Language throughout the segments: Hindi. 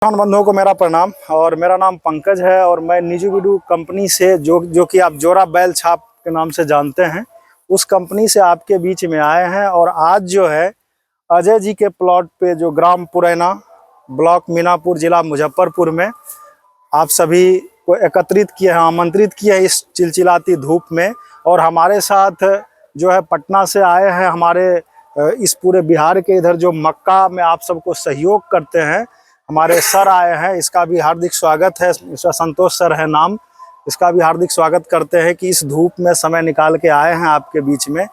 किसान बंधुओं को मेरा प्रणाम और मेरा नाम पंकज है और मैं निजुगुडू कंपनी से जो कि आप जोरा बैल छाप के नाम से जानते हैं, उस कंपनी से आपके बीच में आए हैं। और आज जो है अजय जी के प्लॉट पे जो ग्राम पुरैना, ब्लॉक मीनापुर, जिला मुजफ्फरपुर में आप सभी को एकत्रित किए हैं, आमंत्रित किए हैं इस चिलचिलाती धूप में। और हमारे साथ जो है पटना से आए हैं, हमारे इस पूरे बिहार के इधर जो मक्का में आप सबको सहयोग करते हैं, हमारे सर आए हैं। इसका भी हार्दिक स्वागत है। इसका संतोष सर है नाम। इसका भी हार्दिक स्वागत करते हैं कि इस धूप में समय निकाल के आए हैं आपके बीच में।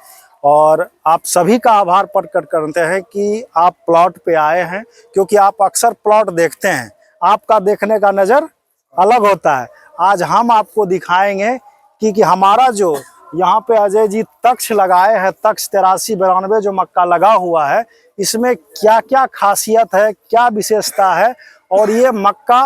और आप सभी का आभार प्रकट करते हैं कि आप प्लॉट पे आए हैं, क्योंकि आप अक्सर प्लॉट देखते हैं, आपका देखने का नज़र अलग होता है। आज हम आपको दिखाएंगे कि हमारा जो यहाँ पे अजय जी तक्ष लगाए हैं, तक्ष 8392 जो मक्का लगा हुआ है, इसमें क्या क्या खासियत है, क्या विशेषता है और ये मक्का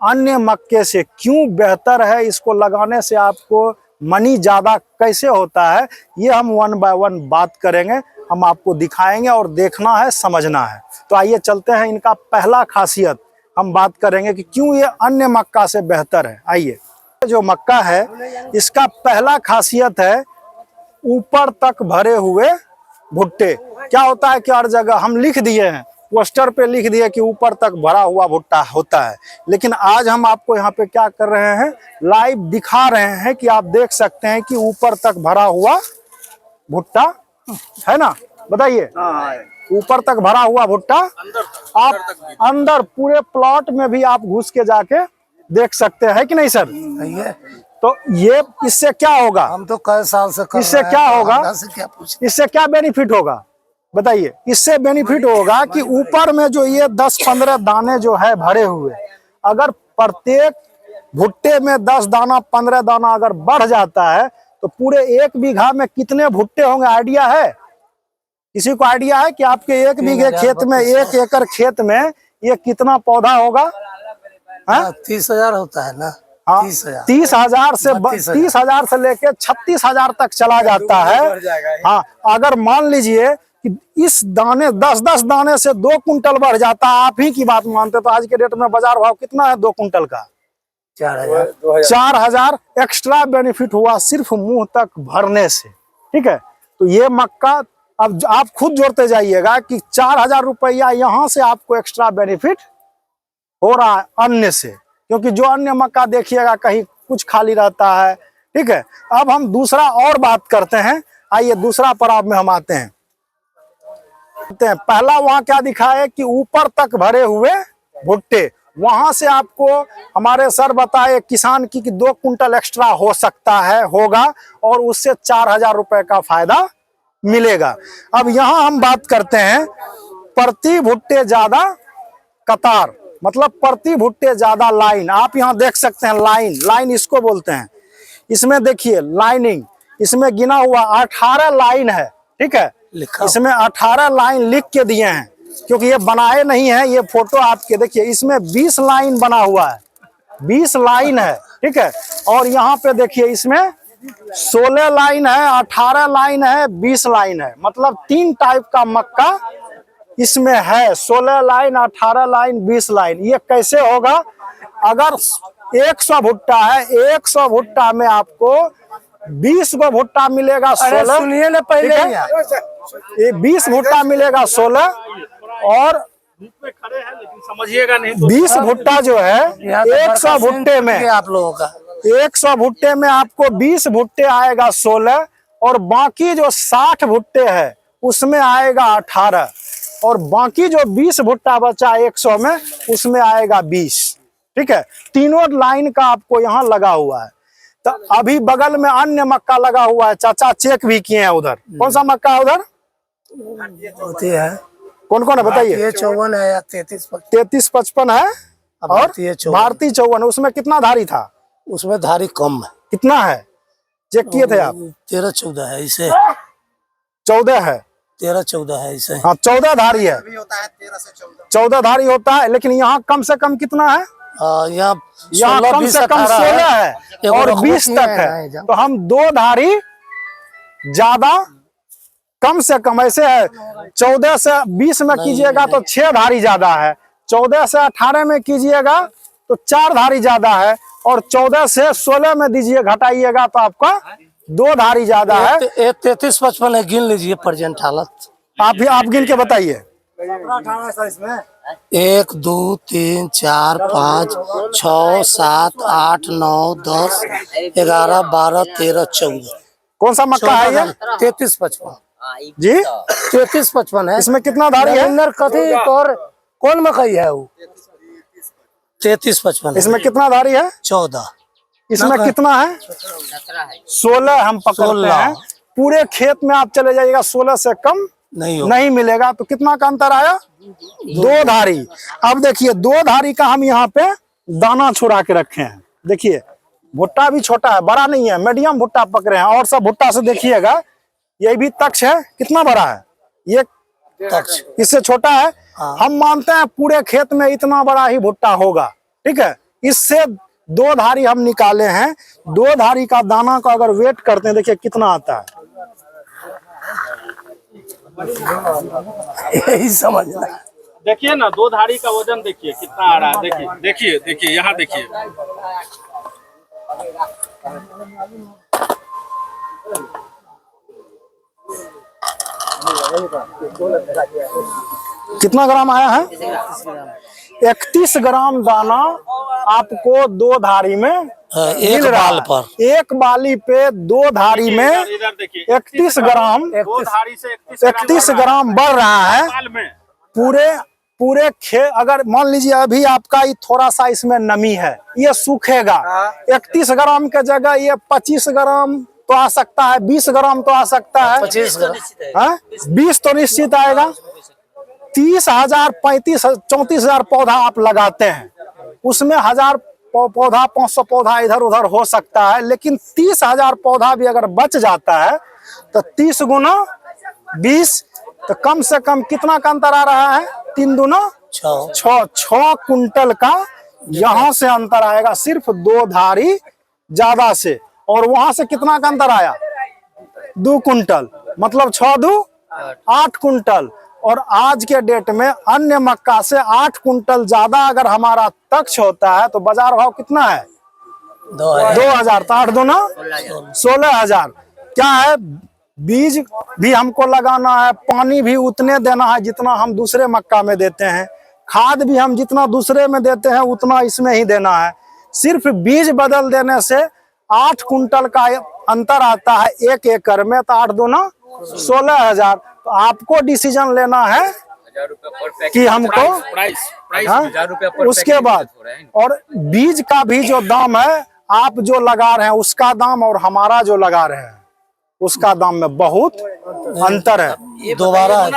अन्य मक्के से क्यों बेहतर है, इसको लगाने से आपको मनी ज़्यादा कैसे होता है, ये हम वन बाय वन बात करेंगे। हम आपको दिखाएंगे और देखना है, समझना है। तो आइए चलते हैं, इनका पहला खासियत हम बात करेंगे कि क्यों ये अन्य मक्का से बेहतर है। आइए, जो मक्का है इसका पहला खासियत है ऊपर तक भरे हुए भुट्टे। क्या होता है कि हर जगह हम लिख दिए हैं, पोस्टर पे लिख दिए कि ऊपर तक भरा हुआ भुट्टा होता है, लेकिन आज हम आपको यहाँ पे क्या कर रहे हैं, लाइव दिखा रहे हैं कि आप देख सकते हैं कि ऊपर तक भरा हुआ भुट्टा है ना। बताइए, ऊपर तक भरा हुआ भुट्टा आप अंदर पूरे प्लॉट में भी आप घुस के जाके देख सकते हैं कि नहीं सर? तो ये इससे क्या होगा, हम तो कई साल से कर इससे क्या होगा, इससे क्या बेनिफिट होगा बताइए? इससे बेनिफिट होगा कि ऊपर में जो ये 10-15 दाने जो है भरे हुए, अगर प्रत्येक भुट्टे में 10 दाना 15 दाना अगर बढ़ जाता है तो पूरे 1 बीघा में कितने भुट्टे होंगे? आइडिया है किसी को? आइडिया है कि आपके 1 बीघे खेत में, 1 एकड़ खेत में ये कितना पौधा होगा? 30,000 होता है ना। हाँ, 30,000 से 30,000 से लेके 36,000 तक चला जाता है। हाँ, अगर मान लीजिए कि इस दाने 10-10 दाने से 2 कुंटल बढ़ जाता है, आप ही की बात मानते तो आज के डेट में बाजार भाव कितना है 2 कुंटल का? 4,000 एक्स्ट्रा बेनिफिट हुआ सिर्फ मुंह तक भरने से। ठीक है, तो ये मक्का अब आप खुद जोड़ते जाइएगा कि 4,000 रुपया यहाँ से आपको एक्स्ट्रा बेनिफिट हो रहा है अन्य से, क्योंकि जो अन्य मक्का देखिएगा कहीं कुछ खाली रहता है। ठीक है, अब हम दूसरा और बात करते हैं। आइए दूसरा पड़ाव में हम आते हैं। पहला वहां क्या दिखा है कि ऊपर तक भरे हुए भुट्टे, वहां से आपको हमारे सर बताए किसान की कि 2 कुंटल एक्स्ट्रा हो सकता है, होगा, और उससे 4,000 रुपए का फायदा मिलेगा। अब यहां हम बात करते हैं प्रति भुट्टे ज्यादा कतार, मतलब प्रति भुट्टे ज्यादा लाइन। आप यहाँ देख सकते हैं लाइन इसको बोलते हैं। इसमें देखिए लाइनिंग, इसमें गिना हुआ 18 लाइन है। ठीक है, इसमें 18 लाइन लिख के दिए हैं, क्योंकि ये बनाए नहीं है, ये फोटो आपके देखिए, इसमें 20 लाइन बना हुआ है, 20 लाइन है। ठीक है, और यहाँ पे देखिए इसमें 16 लाइन है, 18 लाइन है, 20 लाइन है, मतलब 3 टाइप का मक्का इसमें है। 16 लाइन, 18 लाइन, 20 लाइन। ये कैसे होगा? अगर 100 भुट्टा है, 100 भुट्टा में आपको 20 गो भुट्टा मिलेगा 16। सुनिए ना पहले, ये 20 भुट्टा मिलेगा 16 और समझिएगा नहीं, 20 भुट्टा जो है 100 भुट्टे में, आप लोगों का 100 भुट्टे में आपको 20 भुट्टे आएगा 16, और बाकी जो 60 भुट्टे है उसमें आएगा 18, और बाकी जो 20 भुट्टा बचा 100 में उसमें आएगा 20। ठीक है, तीनों लाइन का आपको यहाँ लगा हुआ है। तो अभी बगल में अन्य मक्का लगा हुआ है, चाचा चेक भी किए हैं उधर। कौन सा मक्का है उधर? होती है, कौन कौन है बताइए? 54 है या 33-55 है, और भारतीय 54। उसमें कितना धारी था? उसमें धारी कम है। कितना है चेक किए थे आप? 13-14 है इसे। 14 है, 13-14 है इसे। हाँ 14 धारी है, 14 धारी होता है। लेकिन यहाँ कम से कम कितना है? यहाँ कम से कम 16 है और 20 तक है। तो हम 2 धारी ज्यादा कम से कम ऐसे है। 14 से 20 में कीजिएगा तो 6 धारी ज्यादा है, 14 से 18 में कीजिएगा तो 4 धारी ज्यादा है, और 14 से 16 में दीजिए घटाइएगा तो आपका 2 धारी ज्यादा है। 33-55 है, गिन लीजिए प्रेजेंट हालत। आप गिन के बताइए। 1 2 3 4 5 6 7 8 9 10 11 12 13 14। कौन सा मक्का है ये? 33-55 जी 33-55 है। इसमें कितना धारी है? नरेंद्र कथी और कौन मकई है वो? 33-55 इसमें कितना धारी है? 14। इसमें कितना है? 16 हम पकड़ते 16 हैं। पूरे खेत में आप चले जाइएगा 16 से कम नहीं मिलेगा। तो कितना का अंतर आया? 2 धारी। अब देखिए 2 धारी का हम यहाँ पे दाना छुड़ा के रखे हैं। देखिए भुट्टा भी छोटा है, बड़ा नहीं है, मीडियम भुट्टा पकड़े हैं। और सब भुट्टा से देखिएगा ये भी तक्ष है, कितना बड़ा है ये तक्ष, इससे छोटा है। हाँ। हम मानते हैं पूरे खेत में इतना बड़ा ही भुट्टा होगा, ठीक है। इससे 2 धारी हम निकाले हैं। 2 धारी का दाना का अगर वेट करते हैं, देखिए कितना आता है। यही समझना। देखिए ना 2 धारी का वजन देखिए कितना आ रहा है। देखिए देखिए देखिए यहाँ देखिए। कितना ग्राम आया है? 31 ग्राम दाना आपको 2 धारी में एक मिल रहा बाल है। पर एक बाली पे 2 धारी में इधर देखिए 31 ग्राम 2 धारी से 31 ग्राम बढ़ रहा है। साल में पूरे खेत अगर मान लीजिए अभी आपका ये थोड़ा सा इसमें नमी है, ये सूखेगा। 31 ग्राम के जगह ये 25 ग्राम तो आ सकता है, 20 ग्राम तो आ सकता है। 25 ग्राम 20 तो निश्चित आएगा। 30,000 34,000 पौधा आप लगाते हैं, उसमें 1000 पौधा 500 पौधा इधर उधर हो सकता है। लेकिन 30,000 पौधा भी अगर बच जाता है तो 30 गुना 20 तो कम से कम कितना का अंतर आ रहा है? 3 दूना 6 कुंटल का यहाँ से अंतर आएगा, सिर्फ 2 धारी ज्यादा से। और वहां से कितना का अंतर आया? 2 कुंटल, मतलब 6 दू 8 कुंटल। और आज के डेट में अन्य मक्का से 8 कुंटल ज्यादा अगर हमारा तक्ष होता है तो बाजार भाव कितना है? 2000। तो 8 दूना 16,000। क्या है? बीज भी हमको लगाना है, पानी भी उतने देना है जितना हम दूसरे मक्का में देते हैं, खाद भी हम जितना दूसरे में देते हैं उतना इसमें ही देना है। सिर्फ बीज बदल देने से 8 कुंटल का अंतर आता है 1 एकड़ में। तो 8 दूना 16,000। तो आपको डिसीजन लेना है कि हमको उसके बाद और बीज का भी जो दाम है, आप जो लगा रहे हैं उसका दाम और हमारा जो लगा रहे हैं उसका दाम में बहुत अंतर है। दोबारा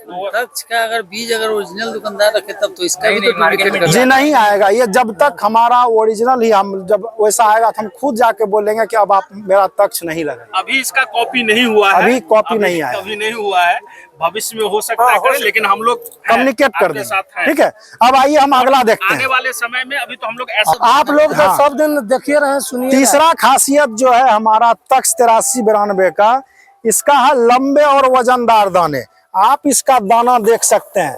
तक्ष का अगर बीज अगर ओरिजिनल दुकानदार रखे तब तो इसका भी तो मार्केट में जी नहीं आएगा ये जब तक हमारा ओरिजिनल ही, हम जब वैसा आएगा तो हम खुद जाके बोलेंगे कि अब आप मेरा तक्ष नहीं लगाए। अभी इसका कॉपी नहीं हुआ है, अभी कॉपी नहीं आया, कभी नहीं हुआ है। भविष्य में हो सकता है करें, लेकिन हम लोग कम्युनिकेट कर आपके दें, साथ हैं। ठीक है। अब आइए हम अगला देखते आने हैं। वाले समय में अभी तो हम लोग ऐसा आप लोग तो हाँ। सब दिन देखिए रहे, सुनिए। तीसरा खासियत जो है हमारा तक्ष 8392 का, इसका है लंबे और वजनदार दाने। आप इसका दाना देख सकते हैं।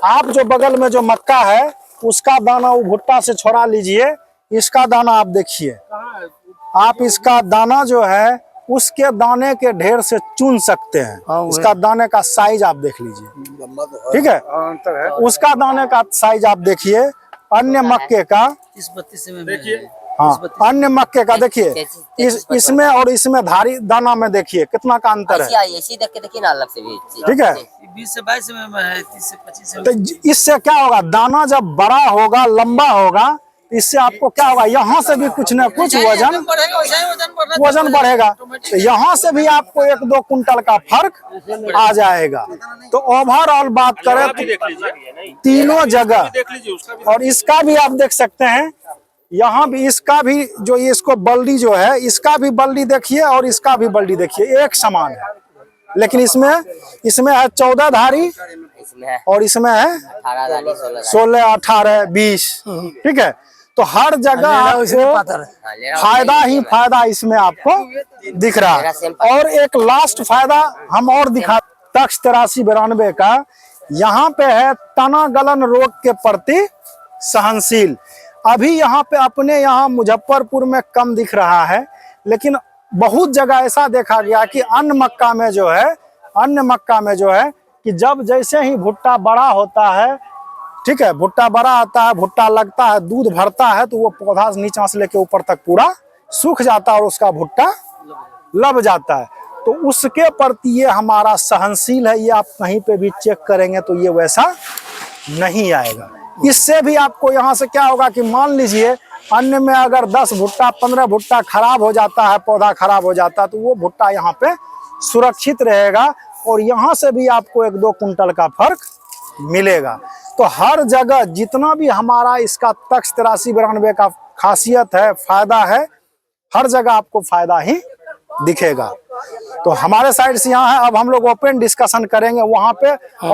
आप जो बगल में जो मक्का है उसका दाना वो भुट्टा से छोड़ा लीजिए, इसका दाना आप देखिए। आप इसका दाना जो है उसके दाने के ढेर से चुन सकते हैं। इसका दाने का साइज आप देख लीजिए, ठीक है। उसका दाने का साइज आप देखिए। अन्य मक्के का 30-32 में देखिए। हाँ, अन्य मक्के का देखिए, इसमें और इसमें धारी दाना में देखिए कितना का अंतर है, ऐसी देख के देखिए ना अलग से भी। ठीक है। 20 से 22 में है, 30 से 25 में। तो इससे क्या होगा, दाना जब बड़ा होगा लंबा होगा, इससे आपको क्या होगा, यहाँ से भी कुछ न कुछ वजन बढ़ेगा। तो यहाँ से भी आपको 1-2 कुंटल का फर्क आ जाएगा। तो ओवरऑल बात करें भी तो देख लीजिए, तीनों जगह, देख लीजिए उसका भी। और इसका भी आप देख सकते हैं, यहाँ भी इसका भी जो ये इसको बल्दी जो है, इसका भी बल्दी देखिए और इसका भी बल्दी देखिए, एक समान है। लेकिन इसमें है 14 धारी इसमें है और इसमें है 18 धारी 16, 18, 20, ठीक है। तो हर जगह आपको फायदा ही फायदा इसमें आपको दिख रहा है। और एक लास्ट फायदा हम और दिखा, तक्ष 8392 का यहाँ पे है तना गलन रोग के प्रति सहनशील। अभी यहाँ पे अपने यहाँ मुजफ्फरपुर में कम दिख रहा है, लेकिन बहुत जगह ऐसा देखा गया कि अन्य मक्का में जो है कि जब जैसे ही भुट्टा बड़ा होता है, ठीक है, भुट्टा बड़ा आता है, भुट्टा लगता है, दूध भरता है, तो वो पौधा नीचे से लेके ऊपर तक पूरा सूख जाता है और उसका भुट्टा लग जाता है। तो उसके प्रति ये हमारा सहनशील है। ये आप कहीं पे भी चेक करेंगे तो ये वैसा नहीं आएगा। इससे भी आपको यहाँ से क्या होगा कि मान लीजिए अन्य में अगर 10 भुट्टा 15 भुट्टा खराब हो जाता है, पौधा खराब हो जाता है, तो वो भुट्टा यहाँ पे सुरक्षित रहेगा और यहाँ से भी आपको 1-2 कुंटल का फर्क मिलेगा। तो हर जगह जितना भी हमारा इसका तक्ष 8392 का खासियत है, फायदा है, हर जगह आपको फायदा ही दिखेगा। तो हमारे साइड से यहाँ है। अब हम लोग ओपन डिस्कशन करेंगे वहाँ पे।